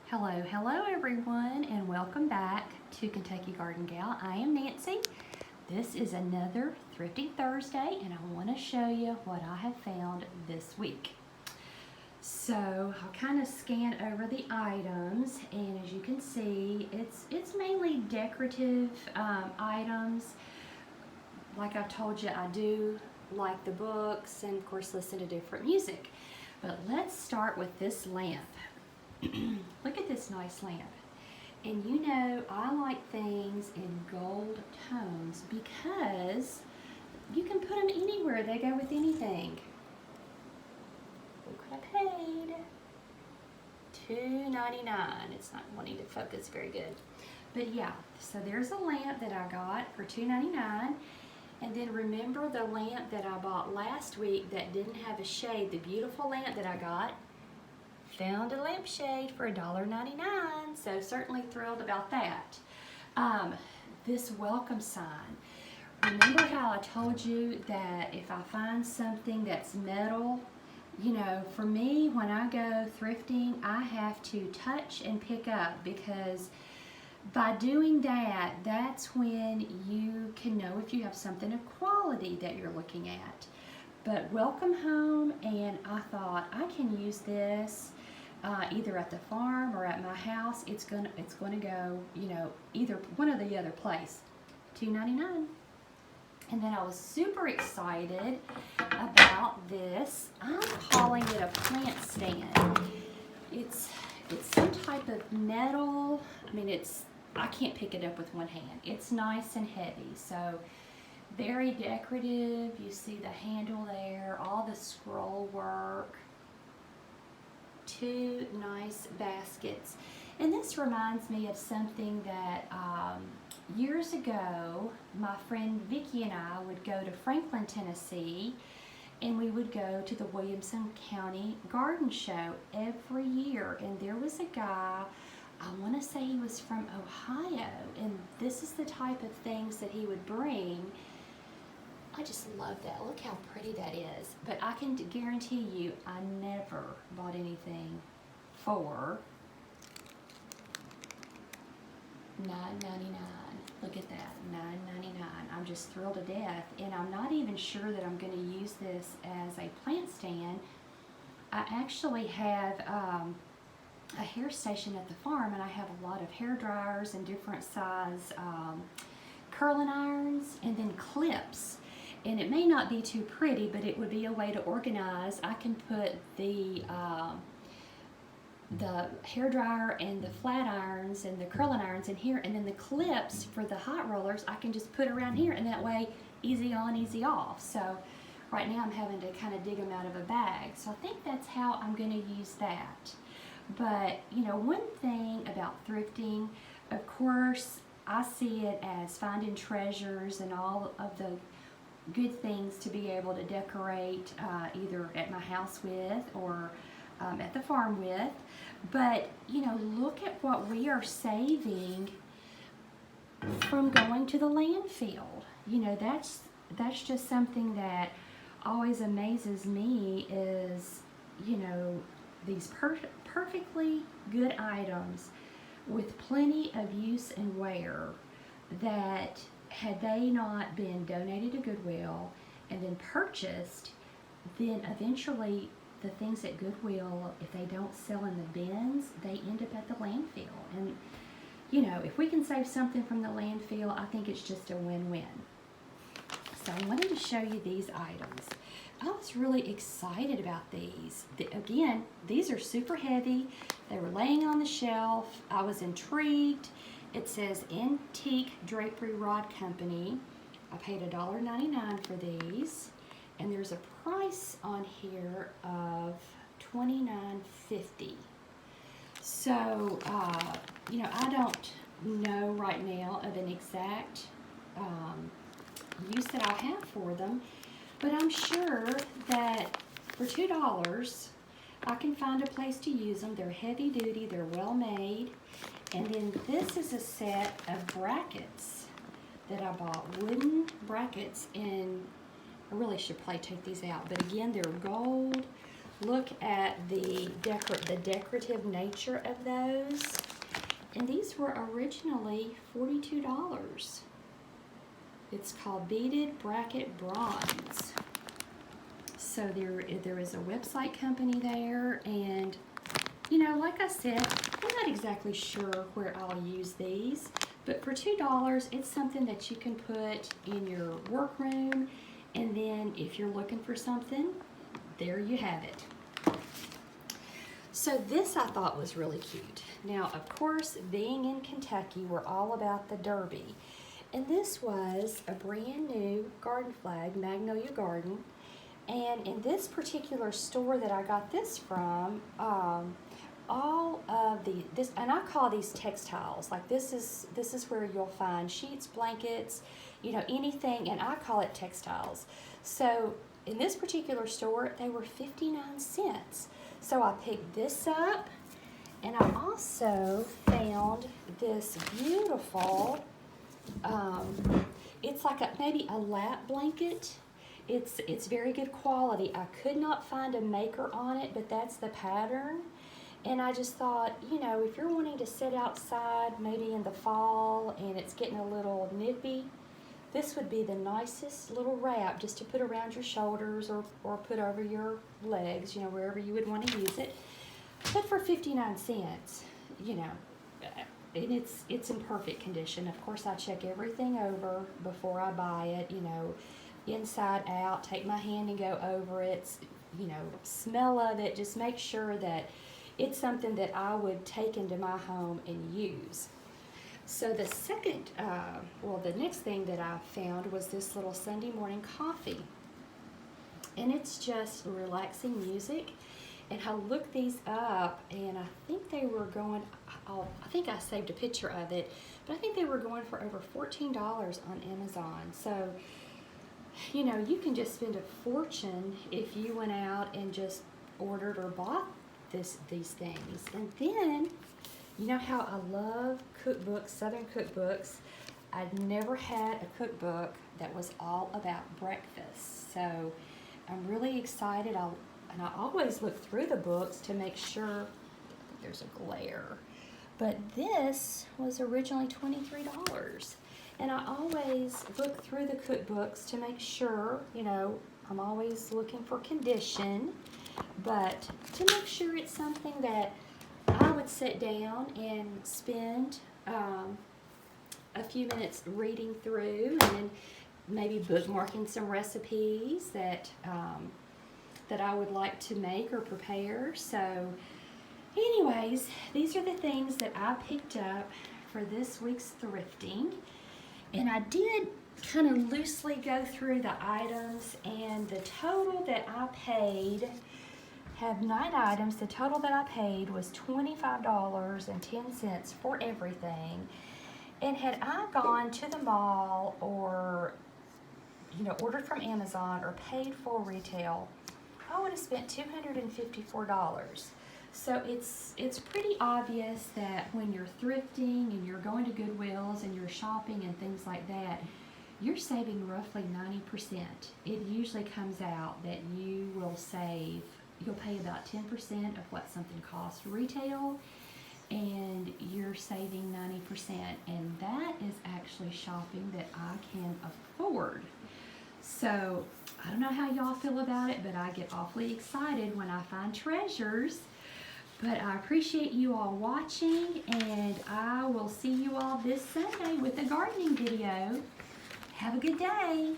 Hello everyone, and welcome back to Kentucky Garden Gal. I am Nancy. This is another Thrifting Thursday, and I want to show you what I have found this week. So I'll kind of scan over the items, and as you can see, it's mainly decorative items. Like I've told you, I do like the books and of course listen to different music. But let's start with this lamp. Look at this nice lamp. And you know, I like things in gold tones because you can put them anywhere. They go with anything. Look what I paid. $2.99. It's not wanting to focus very good. But yeah, so there's a lamp that I got for $2.99. And then remember the lamp that I bought last week that didn't have a shade, the beautiful lamp that I got? Found a lampshade for $1.99, so certainly thrilled about that. This welcome sign. Remember how I told you that if I find something that's metal, you know, for me, when I go thrifting, I have to touch and pick up, because by doing that, that's when you can know if you have something of quality that you're looking at. But welcome home, and I thought I can use this either at the farm or at my house. It's gonna go, you know, either one or the other place. $2.99. And then I was super excited about this. I'm calling it a plant stand. It's some type of metal. I mean, I can't pick it up with one hand. It's nice and heavy, so very decorative. You see the handle there, all the scroll work. Two nice baskets. And this reminds me of something that years ago, my friend Vicki and I would go to Franklin, Tennessee, and we would go to the Williamson County Garden Show every year. And there was a guy, I want to say he was from Ohio, and this is the type of things that he would bring. I just love that. Look how pretty that is. But I can guarantee you, I never bought anything for $9.99. Look at that, $9.99. I'm just thrilled to death, and I'm not even sure that I'm going to use this as a plant stand. I actually have a hair station at the farm, and I have a lot of hair dryers and different size curling irons, and then clips. And it may not be too pretty, but it would be a way to organize. I can put the hair dryer and the flat irons and the curling irons in here, and then the clips for the hot rollers I can just put around here, and that way easy on, easy off. So right now I'm having to kind of dig them out of a bag. So I think that's how I'm going to use that. But you know, one thing about thrifting, of course, I see it as finding treasures and all of the good things to be able to decorate either at my house with or at the farm with. But you know, look at what we are saving from going to the landfill. You know, that's just something that always amazes me, is, you know, these perfectly good items with plenty of use and wear, that had they not been donated to Goodwill and then purchased, then eventually the things at Goodwill, if they don't sell in the bins, they end up at the landfill. And you know, if we can save something from the landfill, I think it's just a win-win. So I wanted to show you these items. I was really excited about these. Again, these are super heavy. They were laying on the shelf. I was intrigued. It says Antique Drapery Rod Company. I paid $1.99 for these, and there's a price on here of $29.50. So, you know, I don't know right now of an exact use that I have for them, but I'm sure that for $2, I can find a place to use them. They're heavy duty, they're well made. And then this is a set of brackets that I bought, wooden brackets, and I really should probably take these out. But again, they're gold. look at the decorative nature of those. And these were originally $42. It's called Beaded Bracket Bronze. So there is a website company there, and you know, like I said, I'm not exactly sure where I'll use these, but for $2, it's something that you can put in your workroom, and then if you're looking for something, there you have it. So this I thought was really cute. Now, of course, being in Kentucky, we're all about the Derby. And this was a brand new garden flag, Magnolia Garden. And in this particular store that I got this from, all of this, and I call these textiles. Like this is where you'll find sheets, blankets, you know, anything, and I call it textiles. So in this particular store, they were 59 cents. So I picked this up, and I also found this beautiful, it's like maybe a lap blanket. It's very good quality. I could not find a maker on it, but that's the pattern. And I just thought, you know, if you're wanting to sit outside maybe in the fall and it's getting a little nippy, this would be the nicest little wrap just to put around your shoulders or put over your legs, you know, wherever you would want to use it. But for 59 cents, you know, and it's in perfect condition. Of course, I check everything over before I buy it, you know, inside out, take my hand and go over it, you know, smell of it, just make sure that it's something that I would take into my home and use. So the second, the next thing that I found was this little Sunday morning coffee. And it's just relaxing music. And I looked these up, and I think they were going, I think I saved a picture of it, but I think they were going for over $14 on Amazon. So, you know, you can just spend a fortune if you went out and just ordered or bought these things. And then, you know how I love cookbooks, Southern cookbooks. I'd never had a cookbook that was all about breakfast. So I'm really excited. And I always look through the books to make sure there's a glare. But this was originally $23. And I always look through the cookbooks to make sure, you know, I'm always looking for condition, but to make sure it's something that I would sit down and spend a few minutes reading through, and then maybe bookmarking some recipes that I would like to make or prepare. So anyways, these are the things that I picked up for this week's thrifting. And I did kind of loosely go through the items, and the total that I paid, have 9 items, the total that I paid was $25.10 for everything. And had I gone to the mall or, you know, ordered from Amazon or paid full retail, I would have spent $254. So it's pretty obvious that when you're thrifting and you're going to Goodwills and you're shopping and things like that, you're saving roughly 90%. It usually comes out that you will save, you'll pay about 10% of what something costs retail, and you're saving 90%. And that is actually shopping that I can afford. So I don't know how y'all feel about it, but I get awfully excited when I find treasures. But I appreciate you all watching, and I will see you all this Sunday with a gardening video. Have a good day.